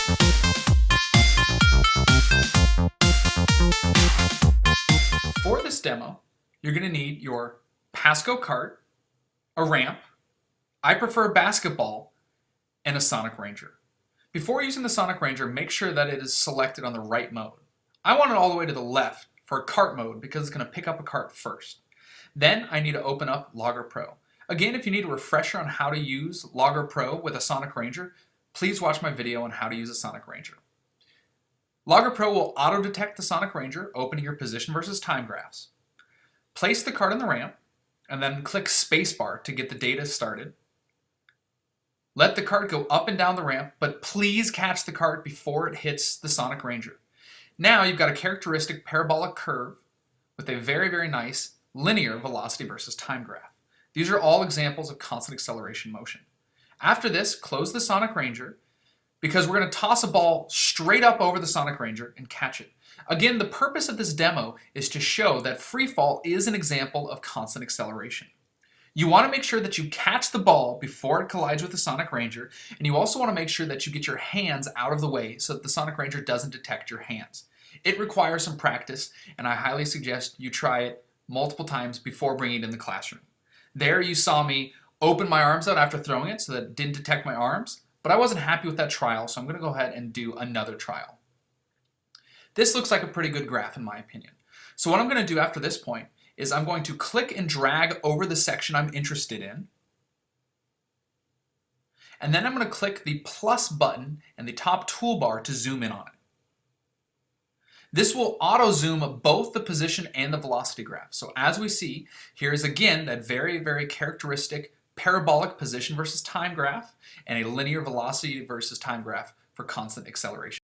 For this demo, you're going to need your Pasco cart, a ramp, I prefer a basketball, and a Sonic Ranger. Before using the Sonic Ranger, make sure that it is selected on the right mode. I want it all the way to the left for cart mode because it's going to pick up a cart first. Then I need to open up Logger Pro. Again, if you need a refresher on how to use Logger Pro with a Sonic Ranger, please watch my video on how to use a Sonic Ranger. Logger Pro will auto-detect the Sonic Ranger, opening your position versus time graphs. Place the cart on the ramp, and then click spacebar to get the data started. Let the cart go up and down the ramp, but please catch the cart before it hits the Sonic Ranger. Now you've got a characteristic parabolic curve with a very, very nice linear velocity versus time graph. These are all examples of constant acceleration motion. After this, close the Sonic Ranger because we're going to toss a ball straight up over the Sonic Ranger and catch it. Again, the purpose of this demo is to show that Freefall is an example of constant acceleration. You want to make sure that you catch the ball before it collides with the Sonic Ranger, and you also want to make sure that you get your hands out of the way so that the Sonic Ranger doesn't detect your hands. It requires some practice, and I highly suggest you try it multiple times before bringing it in the classroom. There you saw me open my arms out after throwing it so that it didn't detect my arms, but I wasn't happy with that trial, so I'm going to go ahead and do another trial. This looks like a pretty good graph in my opinion. So what I'm going to do after this point is I'm going to click and drag over the section I'm interested in. And then I'm going to click the plus button and the top toolbar to zoom in on it. This will auto-zoom both the position and the velocity graph. So as we see, here is again that very, very characteristic parabolic position versus time graph and a linear velocity versus time graph for constant acceleration.